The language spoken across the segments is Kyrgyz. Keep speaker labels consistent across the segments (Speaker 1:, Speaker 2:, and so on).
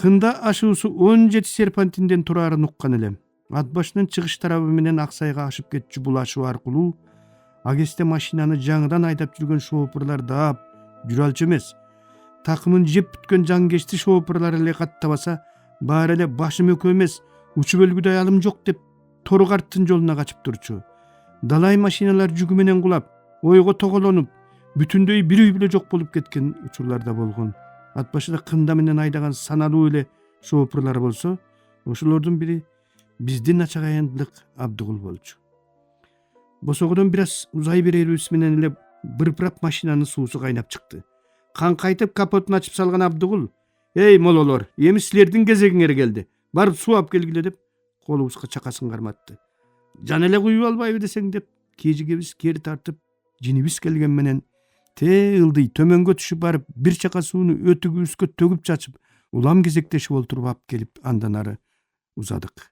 Speaker 1: Кында ашуусу 17 серпантинден турарын уккан элем. Ат башынын чыгыш тарабы менен Аксайга ашып кетчү бул ашуу аркылуу агесте машинаны жаңыдан айдап жүргөн шоопурлар даап жүрө алчу эмес. Такымын жеп бүткөн жаңгечти шоопурлар эле каттабаса, баары эле башым өкө эмес, учуп өлгүдөй алым жок деп тору карттын жолуна качып турчу. Далай машиналар жүгү менен кулап, ойго тоголонуп, бүтүндөй бир үй бүлө жок болуп кеткен учурлар да болгон. Ат башыда кында менен айдаган саналуу эле шоопурлар болсо, ошолордун бири биздин Ачагаяндылык Абдыгул болчу. Босогодон бир аз узай берерибиз менен эле бырпырап машинанын суусу кайнап чыкты. Каңкайтып капотун ачып салган Абдыгул: "Эй мололор, эми силердин кезегиңер келди. Барып суу алып келгиле" деп колубузга чакасын карматты. "Жан эле куюп албайбы десең" деп кежигебиз кери тартып, жинибиз келген менен ылдый төмөнгө түшүп барып, бир чака сууну өтүгүбүзгө төгүп чачып, улам кезектешип олтуруп алып келип, андан ары узадык.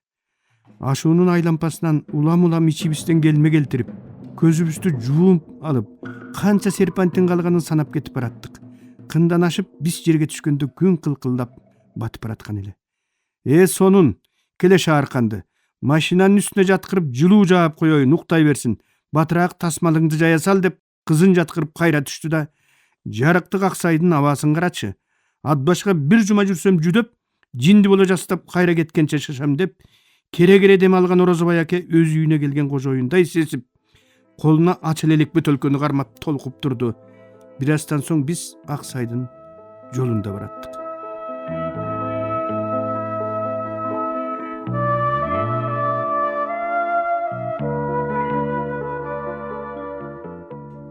Speaker 1: Ашуунун айлампасынан улам ичибизден келме келтирип, көзүбүздү жуумп алып, канча серпантин калганын санап кетип бараттык. Кындан ашып, биз жерге түшкөндө күн кылкылдап батып бараткан эле. Сонун, келе шаарканды. Машинанын үстүнө жаткырып жылуу жаап коеюн, уктай берсин. Батыраак тасмалыңды жая сал деп кызын жаткырып кайра түштү да: "Жарыктык Аксайдын абасын карачы. Ат башка бир жума жүрсөм жүдөп, жинди боло жастап кайра кеткенче шашам" деп кере дем алган Орозобай аке өз үйүнө келген кожоюндай сезип, колуна ачыл элек бөтөлкөнү кармап толкуп турду. Бир аздан соң биз Аксайдын жолунда бараттык.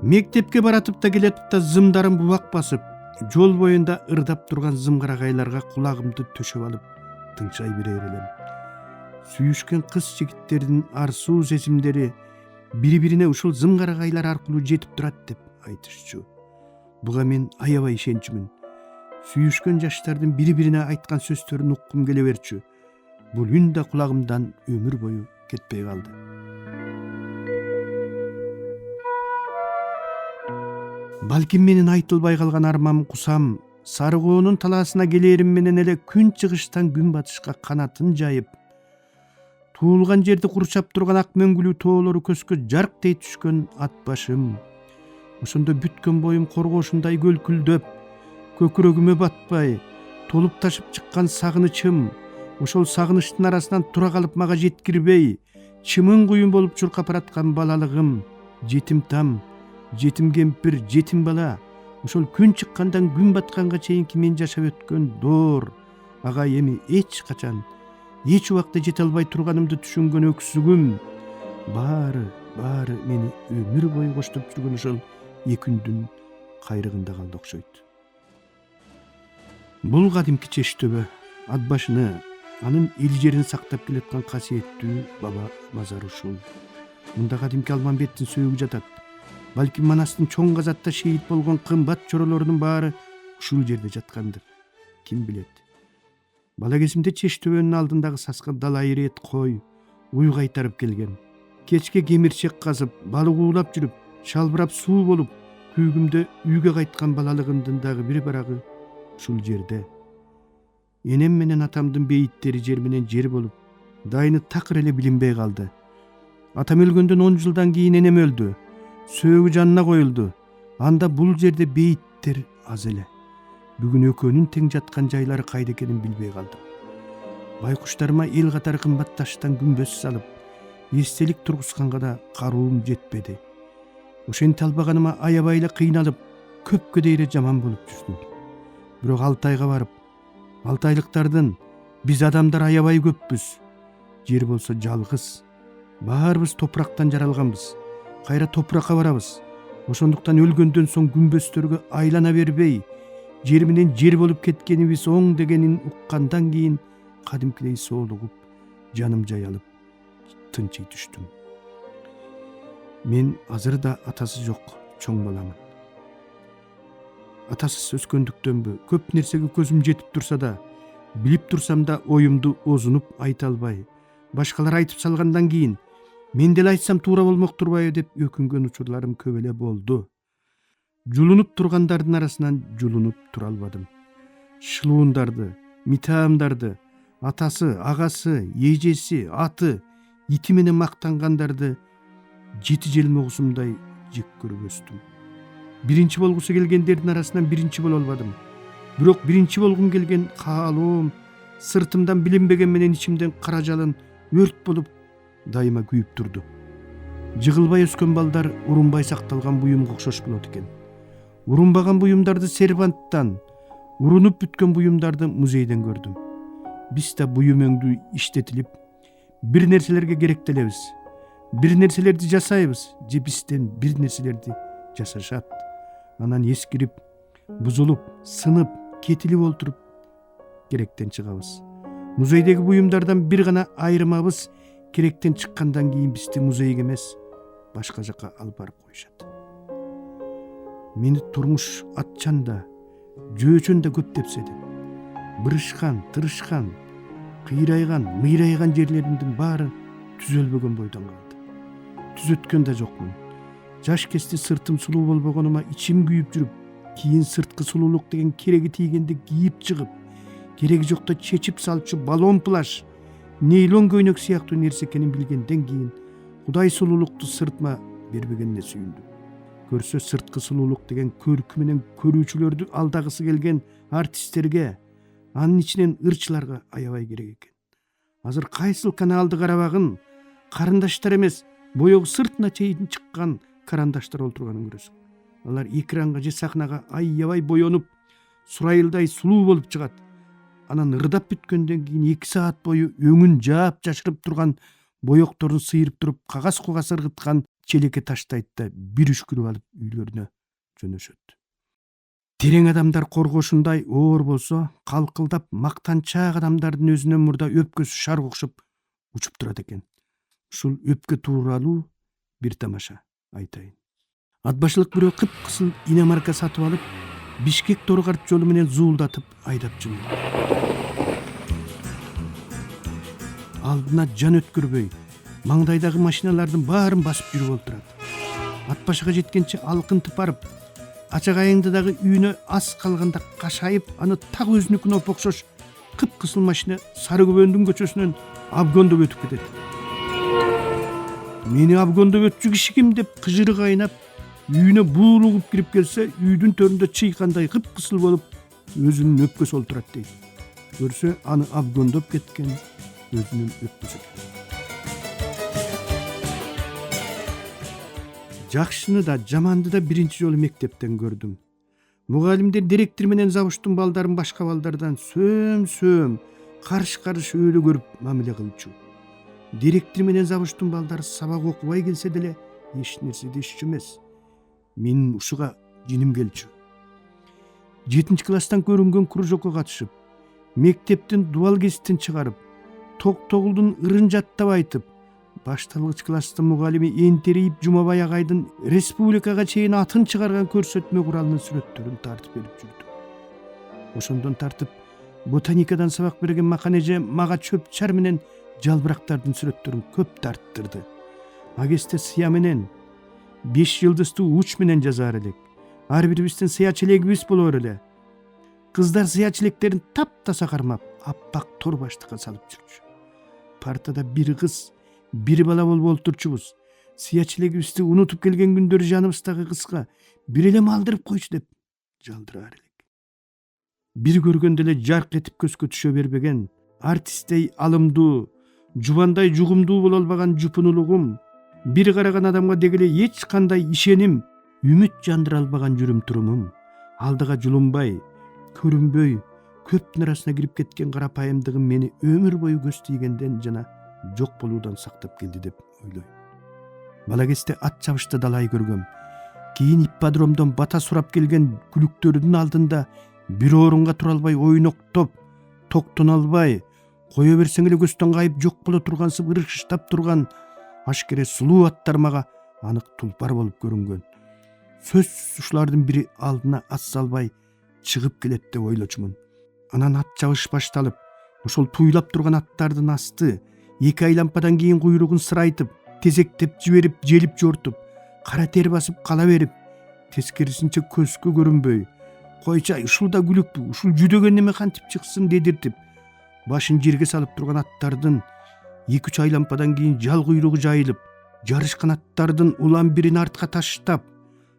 Speaker 1: Мектепке баратып да келетип да зымдарын бубак басып, жол боюнда ырдап турган зымгарагайларга кулагымды төшөп алып тынчай берер элем. Сүйүшкөн кыз жигиттердин арсуу сезимдери бири-бирине ушул зымгарагайлар аркылуу жетип турат деп айтышчу. Буга мен аябай ишенчүмүн. Сүйүшкөн жаштардын бири-бирине айткан сөздөрүн уккум келе берчү. Бул үн да кулагымдан өмүр бою кетпей калды. Балким менин айтылбай калган армам кусам, Сарыкоонун талаасына келерим менен эле күн чыгыштан күн батышка канатын жайып, туулган жерди курчап турган ак мөңгүлүү тоолору көзгө жарктей түшкөн ат башым. Ошондо бүткөн боюм коргоошундай көлкүлдөп, көкүрөгүмө батпай, толуп ташып чыккан сагынычым, ошол сагынычтын арасынан тура калып мага жеткирбей, чымын куюн болуп чуркап бараткан балалыгым, жетим там, жетим кемпир, жетим бала, ошол күн чыккандан күн батканга чейинки мен жашап өткөн доор, ага эми эч качан, эч убакта жете албай турганымды түшүнгөн өксүгүм, баары мени өмүр бою коштоп жүргөн ошол эки күндүн кайрыгында калды окшойт. Бул кадимки Чеш төбө, ат башыны, анын эл жерин сактап келаткан касиеттүү баба мазары ушул. Мында кадимки Алмамбеттин сөөгү жатат. Балким Манастын чоң казатта шейит болгон кымбат чоролордун баары ушул жерде жаткандыр. Ким билет. Бала кезимде Чеш төбөнүн алдындагы саска далай ирет кой уй кайтарып келгем. Кечке кемирчек казып, балык уулап жүрүп, шалбырап суу болуп, күйгүмдө үйгө кайткан балалыгымдын дагы бир барагы ушул жерде. Энем менен атамдын бейиттери жер менен жер болуп, дайыны такыр эле билинбей калды. Атам өлгөндөн 10 жылдан кийин энем өлдү. Сөөгү жанына коюлду. Анда бул жерде бейиттер аз эле. Бүгүн экөөнүн тең жаткан жайлары кайда экенин билбей калдым. Байкуштарыма эл катары кымбат таштан күмбөз салып, эстелик тургузганга да каруум жетпеди. Ошентип албаганыма аябай эле кыйналып, көпкө дейре жаман болуп жүрдүм. Бирок Алтайга барып, алтайлыктардын биз адамдар аябай көппүз. Жер болсо жалгыз. Баарыбыз топурактан жаралганбыз. Кайра топуракка барабыз. Ошондуктан өлгөндөн соң күмбөздөргө айлана бербей, жер менен жер болуп кеткенибиз оң дегенин уккандан кийин кадимкидей соолугуп, жаным жаялып, тынчый түштүм. Мен азыр да атасы жок чоң баламын. Атасыз өскөндүктөнбү, көп нерсеге көзүм жетип турса да, билип турсам да оюмду озунуп айта албай, башкалар айтып салгандан кийин мен деле айтсам туура болмок турбайбы деп өкүнгөн учурларым көп эле болду. Жулунуп тургандардын арасынан жулунуп тура албадым. Шылуундарды, митаамдарды, атасы, агасы, эжеси, аты, ити менен мактангандарды 7 желме окусумдай жек көрүп өстүм. Биринчи болгусу келгендердин арасынан биринчи боло албадым. Бирок биринчи болгум келген каалоом сыртымдан билинбеген менен ичимден кара жалын өрт болуп дайыма күйүп турду. Жыгылбай өскөн балдар урунбай сакталган буюмга окшош болот экен. Урунбаган буюмдарды серванттан, урунуп бүткөн буюмдарды музейден көрдүм. Биз да буюм өңдүү иштетилип, бир нерселерге керектелебиз. Бир нерселерди жасайбыз, же бизден бир нерселерди жасашат. Анан эскирип, бузулуп, сынып, кетилип олтуруп керектен чыгабыз. Музейдеги буюмдардан бир гана айырмабыз, керектен чыккандан кийин бизди музейге эмес, башка жака алып барып коюшат. Мени турмуш атчан да, жөөчөн да көп тепседи. Бырышкан, тырышкан, кыйрайган, мыйрайган жерлеримдин баары түзөлбөгөн бойдон калды. Түзөткөн да жокмун. Жаш кезде сыртым сулуу болбогонума ичим күйүп жүрүп, кийин сырткы сулуулук деген кереги тийгенде кийип чыгып, кереги жокто чечип салчу баллон плаш, нейлон көйнөк сыяктуу нерсе экенин билгенден кийин Кудай сулуулукту сыртыма бербегенине сүйүндүм. Көрсө сырткы сулуулук деген көркү менен көрүүчүлөрдү алдагысы келген артисттерге, анын ичинен ырчыларга аябай керек экен. Азыр кайсыл каналды карабагын, карындаштар эмес, боёгу сыртына чейин чыккан карандаштар олтурганын көрөсүң. Алар экранга же сахнага аябай боёнуп, сурайылдай сулуу болуп чыгат. Анан ырдап бүткөндөн кийин 2 саат бою өңүн жаап жашырып турган боёкторун сыйырып туруп кагаз ыргыткан челекке таштайт да бир үшкүрүп алып үйлөрүнө жөнөшөт. Терең адамдар коргошундай оор болсо, калкылдап мактанчаак адамдардын өзүнөн мурда өпкөсү шарк окшоп учуп турат экен. Ушул өпкө тууралуу бир тамаша айтайын. Атбашылык бирөө кыпкысыл иномарка сатып алып, Бишкек Торгарт жолу менен зуулдатып айдап жүрдү. Алдына жан өткөрбөй, маңдайдагы машиналардын баарын басып жүрүп олтурат. Атбашыга жеткенче алкынтып барып, ачагайыңды дагы үйүнө аз калганда кашайып, аны так өзүнүкүнө окшош кыпкысыл машина Сары Көбөндүн көчөсүнөн обгондоп өтүп кетет. Мени обгондоп өтчү киши ким деп кыжыры кайнап, үйүнө буулугуп кирип келсе, үйдүн төрүндө чыйкандай кыпкысыл болуп, өзүнүн өпкөсү олтурат дейт. Көрсө, аны обгондоп кеткен өзүнүн өпкөсү экен. Жакшыны да, жаманды да биринчи жолу мектептен көрдүм. Мугалимдер директор менен завучтун балдарын башка балдардан сөм, карыш өлө көрүп мамиле кылчу. Директор менен завучтун балдары сабак окубай келсе деле эч нерсе дешчү эмес. Менин ушуга жиним келчү. 7 класстан көрүнгөн кружокко катышып, мектептин дубал кесиптин чыгарып, Токтогулдун ырын жаттап айтып, башталгыч класстын мугалими Энтериев Жумабай агайдын республикага чейин атын чыгарган көрсөтмө куралынын сүрөттөрүн тартып берип жүрдү. Ошондон тартып ботаникадан сабак берген Макан эже мага чөп чар менен жалбырактардын сүрөттөрүн көп тарттырды. Агесте сыя менен 5 жылдыздуу уч менен жазаар элек. Ар бирибиздин сыя челегибиз болор эле. Кыздар сыя челектерин таптаса кармап, аппак тор баштыкка салып жүрчү. Партада бир кыз, бир бала болуп олтурчубуз. Сыя челегибизди унутуп келген күндөрү жаныбыздагы кызга бир эле малдырып койчу деп жалдыраар элек. Бир көргөндө эле жарк этип көзгө түшө бербеген, артисттей алымдуу, жубандай жугумдуу боло албаган жупунулугум, бир караган адамга дегеле эч кандай ишеним, үмүт жандыра албаган жүрүм турумум, алдыга жулунбай, көрүнбөй, көптүн арасына кирип кеткен карапайымдыгым мени өмүр бою көз тийгенден жана жок болуудан сактап келди деп ойлойм. Бала кезде ат чабышты далай көргөм. Кийин ипподромдон бата сурап келген күлүктөрүнүн алдында бир орунга тура албай ойноктоп, токтоно албай, кое берсең эле көздөн кайып жок боло тургансып ыргыштап турган ашкере сулуу аттар мага анык тулпар болуп көрүнгөн. Сөзсүз ушулардын бири алдына ат салбай чыгып келет деп ойлочумун. Анан ат чабыш башталып, ошол туйлап турган аттардын асты 2 айлампадан кийин куйругун сырайтып, тезектеп жиберип, желип жортуп, кара тер басып кала берип, тескерисинче көзгө көрүнбөй, Койчай, ушул да күлүкпү, ушул жүдөгөн неме кантип чыксын дедиртип, башын жерге салып турган аттардын 2-3 айлампадан кийин жал куйругу жайылып, жарышкан аттардын улам бирин артка таштап,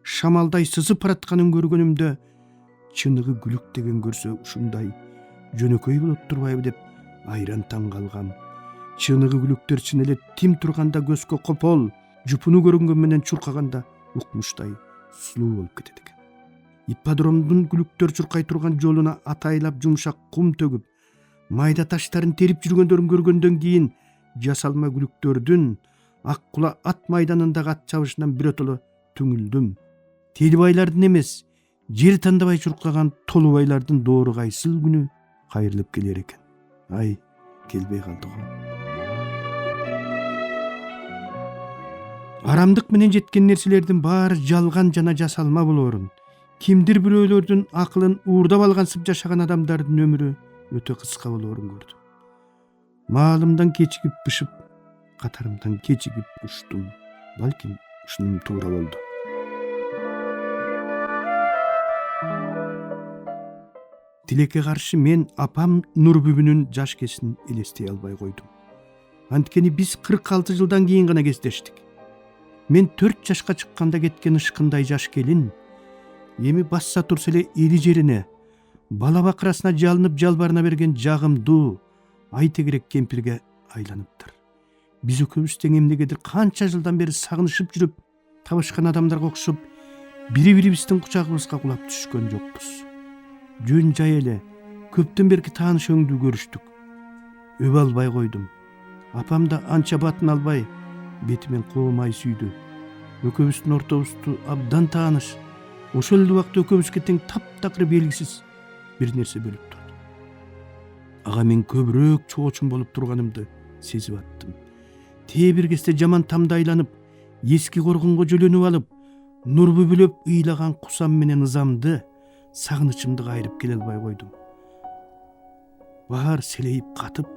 Speaker 1: шамалдай сызып баратканын көргөнүмдө чыныгы күлүк деген көрсө ушундай жөнөкөй болуп турбайбы деп айран таң калгам. Чыныгы күлүктөр чын эле тим турганда көзгө копол, жупуну көрүнгөн менен чуркаганда укмуштай сулуу болуп кетет экен. Ипподромдун күлүктөр чуркай турган жолуна атайлап жумшак кум төгүп, майда таштарын терип жүргөндөрүн көргөндөн кийин жасалма күлүктөрдүн ак кула ат майданындагы ат чабышынан биротоло түңүлдүм. Телибайлардын эмес, жер тандабай чуркаган толубайлардын доору кайсыл күнү кайрылып келер экен. Ай, келбей калды го. Арамдык менен жеткен нерселердин баары жалган жана жасалма болоорун, кимдир бирөөлөрдүн акылын уурдап алгансып жашаган адамдардын өмүрү өтө кыска болоорун көрдүм. Маалымдан кечигип бышып, катарымдан кечигип учтум. Балким ушунун туура болду. Тилекке каршы мен апам Нурбүбүнүн жаш кесин элестей албай койдум. Анткени биз 46 жылдан кийин гана кездештик. Мен 4 жашка чыкканда кеткен ышкындай жаш келин эми басса турса эле эли жерине, бала бакырасына жалынып жалбарына берген жагымдуу, ай тегерек кемпирге айланыптыр. Биз экөөбүз тең эмнегедир канча жылдан бери сагынышып жүрүп, табышкан адамдарга окшоп, бири-бирибиздин кучагыбызга кулап түшкөн жокпуз. Жөн жай эле көптөн берки тааныш өңдүү көрүштүк. Өбө албай койдум. Апам да анча батын албай бетимен коомай сүйдү. Экөөбүздүн ортобузду абдан тааныш, ошол эле убакта экөөбүзгө тең таптакыр белгисиз бир нерсе бөлүп турду. Ага мен көбүрөөк чоочун болуп турганымды сезип аттым. Тээ бир кезде жаман тамда айланып, эски коргонго жөлөнүп алып, нурбүбүлөп ыйлаган кусам менен ызамды, сагынычымды кайрып келе албай койдум. Баары селейип катып,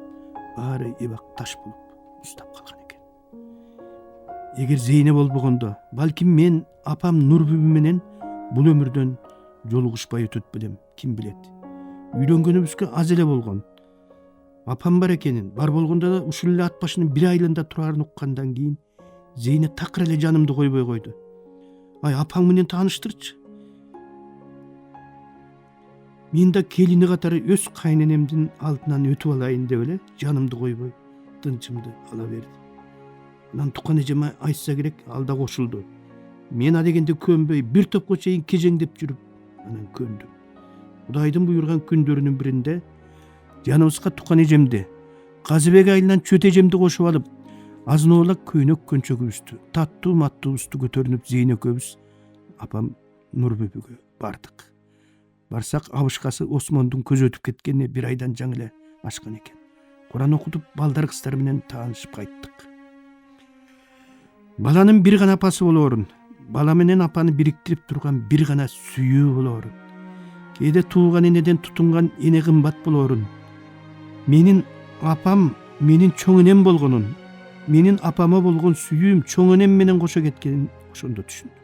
Speaker 1: баары эбак таш болуп устап калган экен. Эгер Зейнеп болбогондо, балким мен апам Нурбүбү менен бул өмүрдөн жолугушпай өтөт белем, ким билет. Үйлөнгөнүбүзгө аз эле болгон. Апам бар экенин, бар болгондо да ушул эле ат башынын бир айылында турарын уккандан кийин Зейнеп такыр эле жанымды койбой койду. Ай, апаң менен тааныштырчы. Мен да келини катары өз кайненемдин алдынан өтүп алайын деп эле жанымды койбой тынчымды ала берди. Анан тукан эжеме айтса керек, ал да кошулду. Мен адегенде көнбөй, бир топко чейин кежеңдеп жүрүп, анан көндүм. Кудайдын буйрган күндөрүнүн биринде жаныбызга тукан эжемди, Казыбек айылынан чөт эжемди кошуп алып, азыноола көйнөк көнчөгүбүздү, таттуу маттуубузду көтөрүнүп Зейн экөөбүз апам Нурбүбүгө бардык. Барсак абышкасы Осмондун көзү өтүп кеткенине бир айдан жаңы эле ашкан экен. Куран окутуп, балдар кыздар менен таанышып кайттык. Баланын бир гана апасы болоорун, бала менен апаны бириктирип турган бир гана сүйүү болоорун, кээде тууган энеден тутунган эне кымбат болоорун, менин апам менин чоң энем болгонун, менин апама болгон сүйүүм чоң энем менен кошо кеткенин ошондо түшүндүм.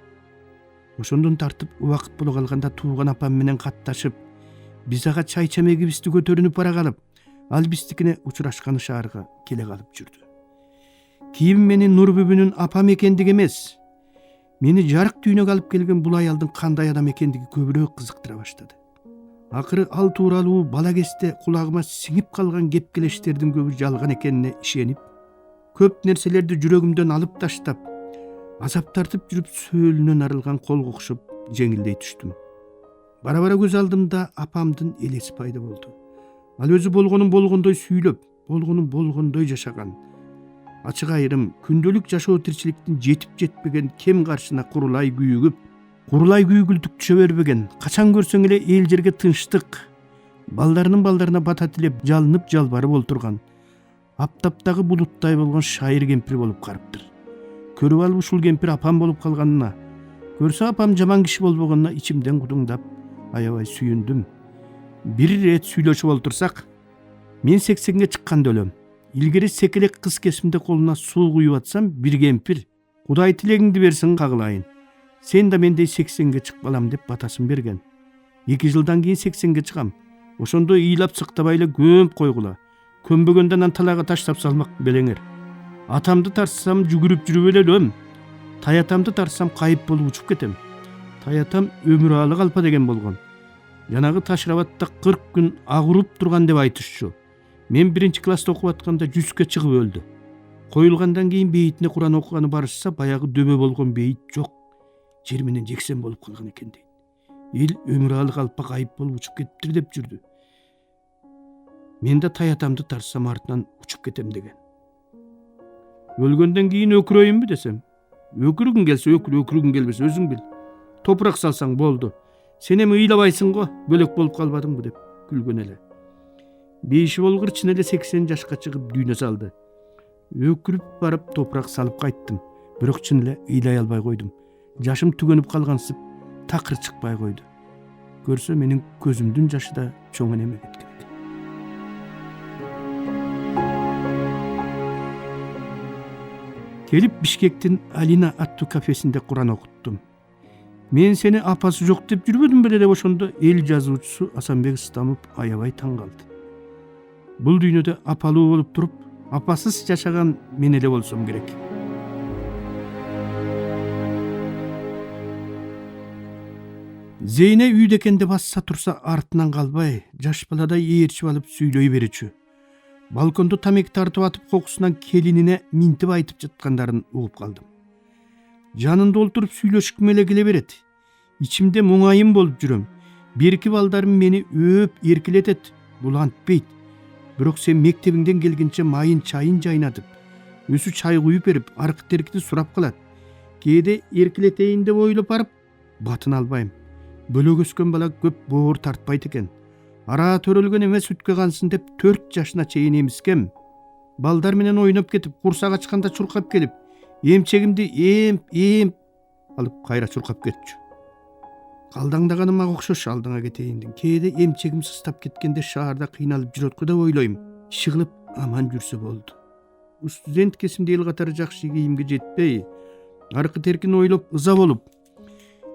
Speaker 1: Ошондон тартып убакыт боло калганда тууган апам менен катташып, биз ага чай чемегибизди көтөрүнүп бара калып, ал биздикине учурашкан шаарга келе калып жүрдү. Кийин менин Нурбүбүнүн апам экендиги эмес, мени жарык дүйнөгө алып келген бул аялдын кандай адам экендиги көбүрөөк кызыктыра баштады. Акыры ал тууралуу бала кезде кулагыма сиңип калган кепкелештердин көбү жалган экенине ишенип, көп нерселерди жүрөгүмдөн алып таштап, азап тартып жүрүп сөөлүнөн арылган колго окшоп жеңилдей түштүм. Бара-бара көз алдымда апамдын элеси пайда болду. Ал өзү болгонун болгондой сүйлөп, болгонун болгондой жашаган. Ачык айрым, күндөлүк жашоо тирчиликтин жетип жетпеген кем каршына курулай күйгүлтүк түшө бербеген, качан көрсөң эле эл жерге тынчтык, балдарынын балдарына бата тилеп жалынып жалбарып олтурган, аптаптагы булуттай болгон шайыр кемпир болуп карыптыр. Көрүп алып ушул кемпир апам болуп калганына, көрсө апам жаман киши болбогонуна ичимден кудуңдап, аябай сүйүндүм. Бир ирет сүйлөшүп олтурсак, мен 80ге чыкканда өлөм. Илгери секелек кыз кесимде колуна суу куюп атсам, бир кемпир, Кудай тилегиңди берсин кагылайын, сен да мендей 80ге чык балам деп батасын берген. 2 жылдан кийин 80ге чыгам. Ошондо ыйлап сыктабай эле көмүп койгула. Көмбөгөндө анан талаага таштап салмак белеңер. Атамды тартсам жүгүрүп жүрүп өлөм. Таятамды тартсам кайып болуп учуп кетем. Таятам Өмүралы Калпа деген болгон. Жанагы Ташрабатта 40 күн агырып турган деп айтышчу. Мен 1-класста окуп атканда 100ке чыгып өлдү. Коюлгандан кийин бейитине Куран окуганы барышса, баягы дөбө болгон бейит жок. Жер менен жексен болуп калган экен дейт. Эл Өмүралы Калпа кайып болуп учуп кетиптир деп жүрдү. Мен да таятамды тартсам артынан учуп кетем деген. Өлгөндөн кийин өкүрөйүнбү десем, өкүргүң келсе өкүр, өкүргүң келбесе өзүң бил. Топурак салсаң болду. Сен эми ыйлабайсың го, бөлөк болуп калбадыңбы деп күлгөн эле. Бейиши болгур чын эле 80 жашка чыгып дүйнө салды. Өкүрүп барып топурак салып кайттым. Бирок чын эле ыйлай албай койдум. Жашым түгөнүп калгансып, такыр чыкпай койду. Көрсө менин көзүмдүн жашы да чоң энеме кеткен экен. Келип Бишкектин Алина аттуу кафесинде Куран окуттум. Мен сени апасы жок деп жүрбөдүм беле деп ошондо эл жазуучусу Асанбек Ыстамов аябай таң калды. Бул дүйнөдө апалуу болуп туруп, апасыз жашаган мен эле болсом керек. Зейне үйдө экенде басса турса артынан калбай, жаш баладай ээрчип алып сүйлөй беричү. Балкондо тамеки тартып атып кокусунан келинине минтип айтып жаткандарын угуп калдым. Жанында олтуруп сүйлөшкүм эле келе берет. Ичимде муңайым болуп жүрөм. Берки балдарым мени өп эркелетет. Бул антпейт. Бирок сен мектебиңден келгенче майын чайын жайнатып, өзү чай куюп берип, аркы теркти сурап калат. Кээде эркелетейин деп ойлоп барып, батын албайм. Бөлөк өскөн бала көп боор тартпайт экен. Ара төрөлгөн эмес сүткө кансын деп 4 жашына чейин эмискем. Балдар менен ойноп кетип, курсак ачканда чуркап келип, эмчегимди эм алып кайра чуркап кетчү. Калдаңдаганыма окшош алдыңа кетейиндин. Кээде эмчегим сыстап кеткенде шаарда кыйналып жүрөткө деп ойлойм. Иши кылып аман жүрсө болду. Студент кезимде эл катары жакшы кийимге жетпей, аркы теркин ойлоп ыза болуп,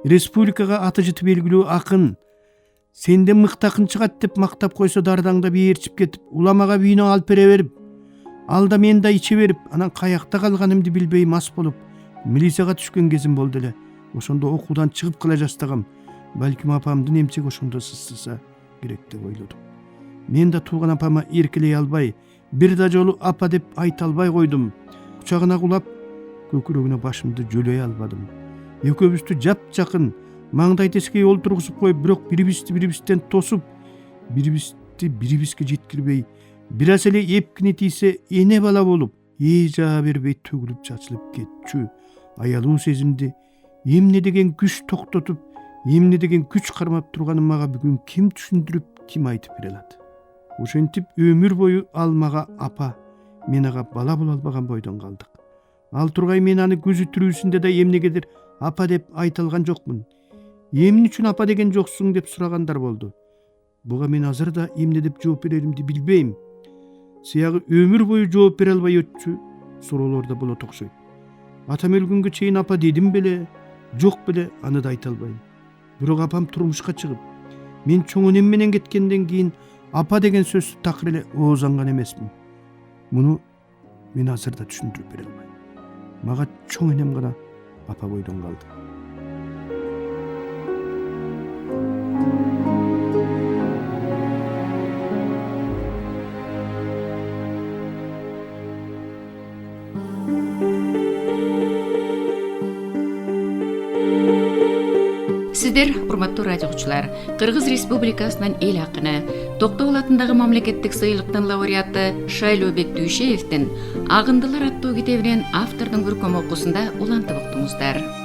Speaker 1: республикага аты жыты белгилүү акын сенде мыкты акын чыгат деп мактап койсо дардаңдап ээрчип кетип, уламага бүйнө алып бере берип, алда мен да иче берип, анан каякта калганымды билбей мас болуп, милицияга түшкөн кезим болду эле. Ошондо окуудан чыгып кала жастагам. Балким апамдын эмчеги ошондо сыстаса керек деп ойлодум. Мен да тууган апама эркелей албай, бир да жолу апа деп айта албай койдум. Кучагына кулап, көкүрөгүнө башымды жөлөй албадым. Экөөбүздү жапжакын маңдай тескей олтургузуп коюп, бирок бирибизден тосуп, бирибизге жеткирбей, бир аз эле эпкини тийсе эне бала болуп, жаа бербей төгүлүп чачылып кетчү. Аялуу сезимди эмне деген күч токтотуп, эмне деген күч кармап турганын мага бүгүн ким түшүндүрүп, ким айтып бере алат? Ошентип өмүр бою ал мага апа, мен ага бала боло албаган бойдон калдык. Ал тургай мен аны көзү тирүүсүндө да эмнегедир апа деп айта алган жокмун. Эмне үчүн апа деген жоксуң деп сурагандар болду. Буга мен азыр да эмне деп жооп береримди билбейм. Сыягы өмүр бою жооп бере албай өтчү суроолор да болот окшойт. Атам өлгөнгө чейин апа дедим беле, жок беле, аны да айта албайм. Бирок апам турмушка чыгып, мен чоң энем менен кеткенден кийин апа деген сөздү такыр эле оозанган эмесмин. Муну мен азыр да түшүндүрүп бере албайм. Мага чоң энем гана апа бойдон калды.
Speaker 2: Сиздер, урматтуу радио угуучулар, Кыргыз Республикасынын эл акыны, Токтогул атындагы мамлекеттик сыйлыктын лауреаты Шайлообек Дүйшеевдин Агындылар аттуу китебинен автордун көркөм окуусунда улантып уктуңуздар.